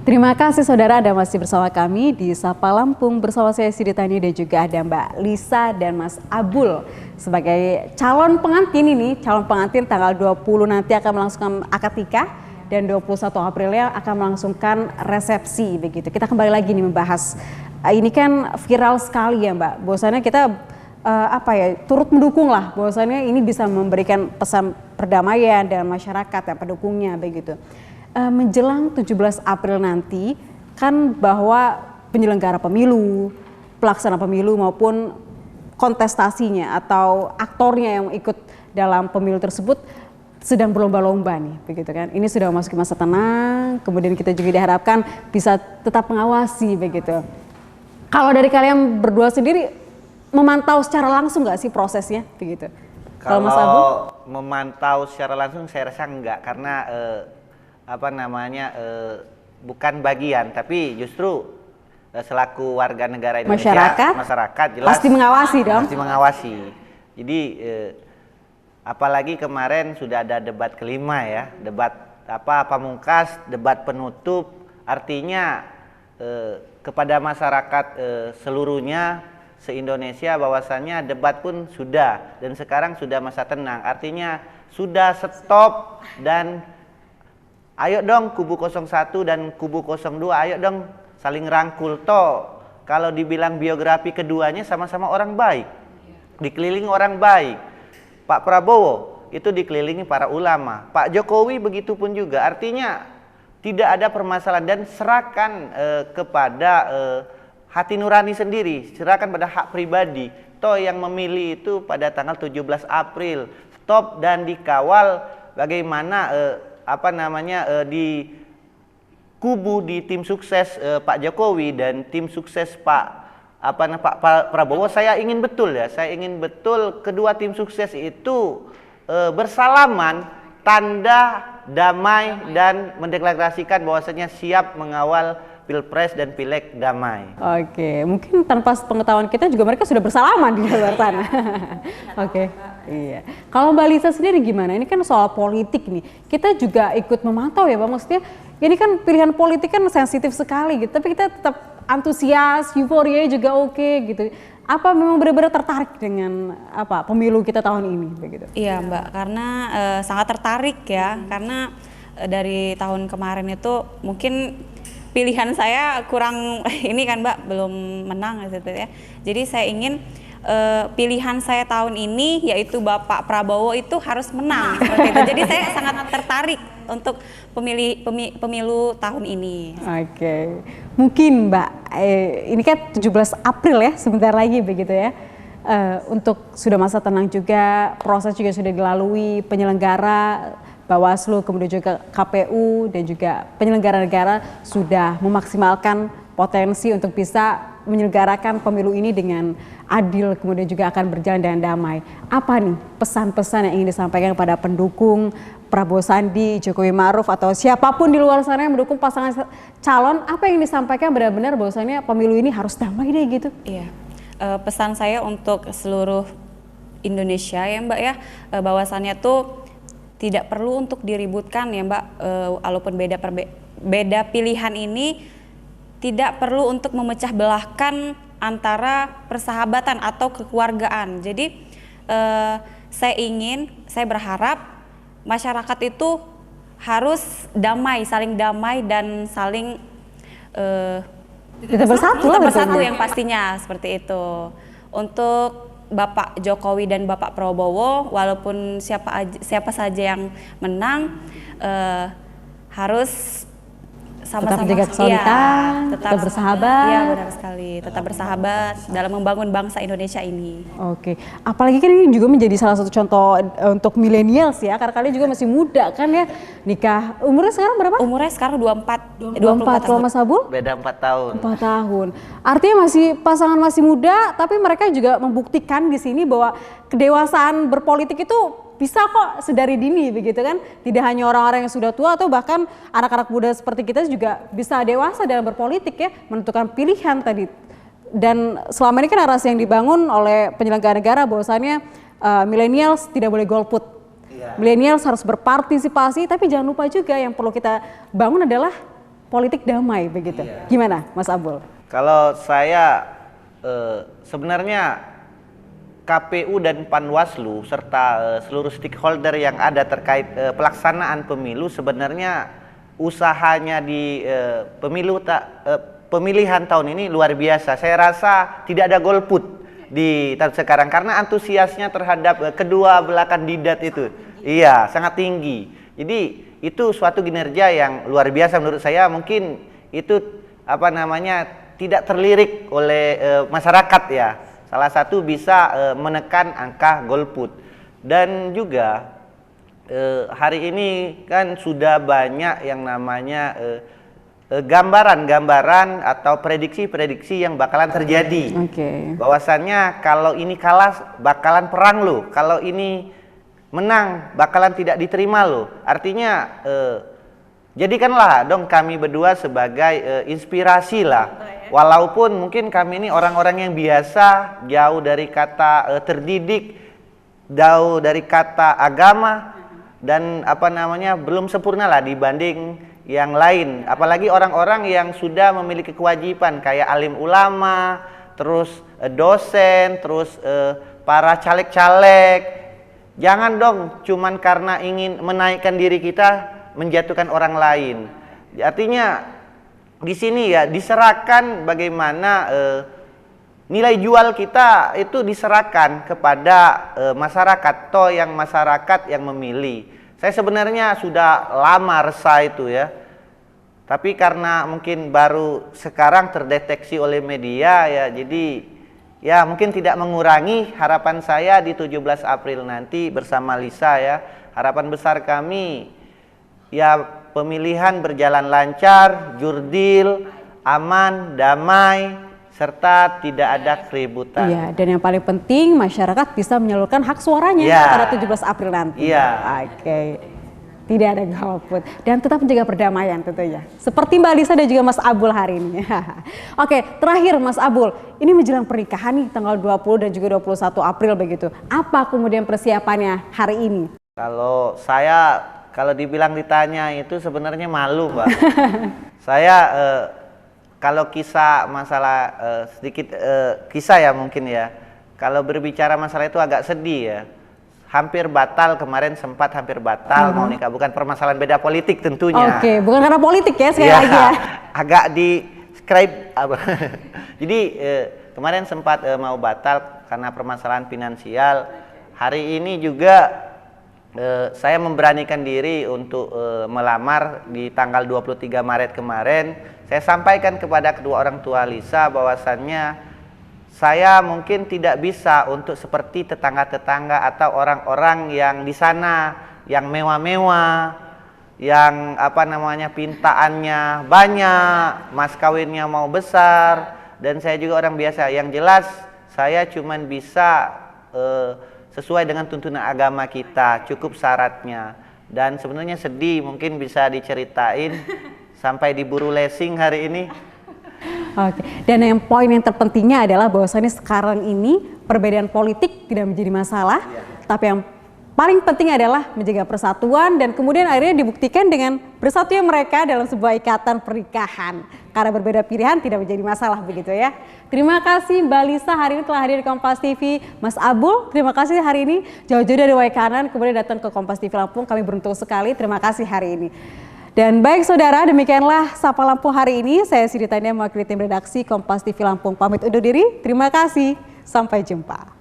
Terima kasih saudara, Anda masih bersama kami di Sapa Lampung bersama saya Siti Tani dan juga ada Mbak Lisa dan Mas Abul sebagai calon pengantin tanggal 20 nanti akan melangsungkan akad nikah dan 21 Aprilnya akan melangsungkan resepsi begitu. Kita kembali lagi nih membahas ini kan viral sekali ya Mbak. Bahwasannya kita turut mendukung lah bahwasannya ini bisa memberikan pesan perdamaian dan masyarakat yang pendukungnya begitu. Menjelang 17 April nanti kan bahwa penyelenggara pemilu, pelaksana pemilu maupun kontestasinya atau aktornya yang ikut dalam pemilu tersebut sedang berlomba-lomba nih, begitu kan. Ini sudah memasuki masa tenang, kemudian kita juga diharapkan bisa tetap mengawasi begitu. Kalau dari kalian berdua sendiri memantau secara langsung nggak sih prosesnya begitu? Kalau Mas Abu? Memantau secara langsung saya rasa enggak karena bukan bagian, tapi justru selaku warga negara Indonesia, masyarakat jelas pasti mengawasi dong. Pasti mengawasi. Jadi apalagi kemarin sudah ada debat kelima ya, debat pamungkas, debat penutup, artinya kepada masyarakat seluruhnya se-Indonesia bahwasannya debat pun sudah dan sekarang sudah masa tenang, artinya sudah stop dan ayo dong kubu 01 dan kubu 02, ayo dong saling rangkul. Toh kalau dibilang biografi keduanya sama-sama orang baik, dikelilingi orang baik. Pak Prabowo itu dikelilingi para ulama, Pak Jokowi begitu pun juga. Artinya tidak ada permasalahan dan serahkan kepada hati nurani sendiri, serahkan pada hak pribadi. Toh yang memilih itu pada tanggal 17 April. Stop dan dikawal bagaimana di kubu di tim sukses Pak Jokowi dan tim sukses Pak Prabowo. Saya ingin betul kedua tim sukses itu bersalaman, tanda damai dan mendeklarasikan bahwasanya siap mengawal Pilpres dan Pileg damai. Oke, mungkin tanpa pengetahuan kita juga mereka sudah bersalaman di luar sana. Oke. Iya. Kalau Mbak Lisa sendiri gimana? Ini kan soal politik nih. Kita juga ikut memantau ya Bang. Maksudnya ini kan pilihan politik kan sensitif sekali gitu. Tapi kita tetap antusias, euforia juga oke gitu. Apa memang benar-benar tertarik dengan pemilu kita tahun ini begitu? Iya Mbak, karena sangat tertarik ya. Karena dari tahun kemarin itu mungkin pilihan saya kurang ini kan Mbak, belum menang gitu ya. Jadi saya ingin pilihan saya tahun ini yaitu Bapak Prabowo itu harus menang seperti itu. Jadi saya sangat tertarik untuk pemilu tahun ini. Oke. Mungkin Mbak, ini kan 17 April ya, sebentar lagi begitu ya. Untuk sudah masa tenang juga, proses juga sudah dilalui penyelenggara Bawaslu, kemudian juga KPU dan juga penyelenggara negara sudah memaksimalkan potensi untuk bisa menyelenggarakan pemilu ini dengan adil, kemudian juga akan berjalan dengan damai. Apa nih pesan-pesan yang ingin disampaikan kepada pendukung Prabowo Sandi, Jokowi Ma'ruf atau siapapun di luar sana yang mendukung pasangan calon? Apa yang disampaikan benar-benar bahwasannya pemilu ini harus damai deh gitu? Iya, pesan saya untuk seluruh Indonesia ya Mbak ya, bahwasannya tuh tidak perlu untuk diributkan ya Mbak, walaupun beda pilihan ini tidak perlu untuk memecah belahkan antara persahabatan atau kekeluargaan. Jadi saya berharap masyarakat itu harus damai, saling damai dan saling kita bersatu yang pastinya seperti itu. Untuk Bapak Jokowi dan Bapak Prabowo, walaupun siapa saja yang menang harus sama-sama tetap menjaga kesulitan, tetap bersahabat. Iya benar sekali, tetap bersahabat dalam membangun bangsa Indonesia ini. Oke, apalagi kan ini juga menjadi salah satu contoh untuk milenials ya, karena kalian juga masih muda kan ya, nikah. Umurnya sekarang berapa? Umurnya sekarang 24. Kalau Mas Abul? Beda 4 tahun. 4 tahun. Artinya pasangan masih muda, tapi mereka juga membuktikan di sini bahwa kedewasaan berpolitik itu bisa kok sedari dini begitu kan. Tidak hanya orang-orang yang sudah tua atau bahkan anak-anak muda seperti kita juga bisa dewasa dalam berpolitik ya, menentukan pilihan tadi. Dan selama ini kan narasi yang dibangun oleh penyelenggara negara bahwasannya millennials tidak boleh golput. Millennials harus berpartisipasi, tapi jangan lupa juga yang perlu kita bangun adalah politik damai begitu. Gimana Mas Abul? Kalau saya sebenarnya KPU dan Panwaslu serta seluruh stakeholder yang ada terkait pelaksanaan pemilu sebenarnya usahanya di pemilihan tahun ini luar biasa. Saya rasa tidak ada golput di tahun sekarang karena antusiasnya terhadap kedua belah kandidat itu iya sangat tinggi. Jadi itu suatu kinerja yang luar biasa menurut saya. Mungkin itu tidak terlirik oleh masyarakat ya. Salah satu bisa menekan angka golput. Dan juga hari ini kan sudah banyak yang namanya gambaran-gambaran atau prediksi-prediksi yang bakalan terjadi. Bahwasannya kalau ini kalah bakalan perang loh, kalau ini menang bakalan tidak diterima loh. Artinya jadikanlah dong kami berdua sebagai inspirasi lah. Walaupun mungkin kami ini orang-orang yang biasa, jauh dari kata terdidik, jauh dari kata agama, dan belum sempurna lah dibanding yang lain. Apalagi orang-orang yang sudah memiliki kewajiban kayak alim ulama, terus dosen, terus para caleg-caleg. Jangan dong cuman karena ingin menaikkan diri kita menjatuhkan orang lain. Artinya di sini ya diserahkan bagaimana nilai jual kita itu diserahkan kepada masyarakat, toh yang masyarakat yang memilih. Saya sebenarnya sudah lama resah itu ya. Tapi karena mungkin baru sekarang terdeteksi oleh media ya, jadi ya mungkin tidak mengurangi harapan saya di 17 April nanti bersama Lisa ya. Harapan besar kami ya pemilihan berjalan lancar, jurdil, aman, damai, serta tidak ada keributan. Iya, dan yang paling penting masyarakat bisa menyalurkan hak suaranya pada 17 April nanti. Iya. Oke. Tidak ada golput dan tetap menjaga perdamaian tentunya. Seperti Mbak Lisa dan juga Mas Abul hari ini. Oke, terakhir Mas Abul, ini menjelang pernikahan nih tanggal 20 dan juga 21 April begitu. Apa kemudian persiapannya hari ini? Kalau saya kalau dibilang ditanya itu sebenarnya malu, Pak. Saya kalau kisah masalah sedikit kisah ya mungkin ya. Kalau berbicara masalah itu agak sedih ya. Hampir batal kemarin, sempat hampir batal mau nikah, bukan permasalahan beda politik tentunya. Oke, bukan karena politik ya sekali lagi ya. Agak describe jadi kemarin sempat mau batal karena permasalahan finansial. Hari ini juga saya memberanikan diri untuk melamar di tanggal 23 Maret kemarin. Saya sampaikan kepada kedua orang tua Lisa bahwasannya saya mungkin tidak bisa untuk seperti tetangga-tetangga atau orang-orang yang di sana yang mewah-mewah, yang pintaannya banyak, mas kawinnya mau besar, dan saya juga orang biasa. Yang jelas saya cuman bisa sesuai dengan tuntunan agama kita, cukup syaratnya. Dan sebenarnya sedih, mungkin bisa diceritain sampai diburu lesing hari ini. Oke. Dan yang poin yang terpentingnya adalah bahwasannya sekarang ini perbedaan politik tidak menjadi masalah, tapi yang paling penting adalah menjaga persatuan dan kemudian akhirnya dibuktikan dengan bersatunya mereka dalam sebuah ikatan pernikahan. Karena berbeda pilihan tidak menjadi masalah begitu ya. Terima kasih Mbak Lisa hari ini telah hadir di Kompas TV. Mas Abul, terima kasih hari ini jauh-jauh dari Waikanan kemudian datang ke Kompas TV Lampung. Kami beruntung sekali. Terima kasih hari ini. Dan baik saudara, demikianlah Sapa Lampung hari ini. Saya Siti Tania mewakili tim redaksi Kompas TV Lampung pamit undur diri. Terima kasih, sampai jumpa.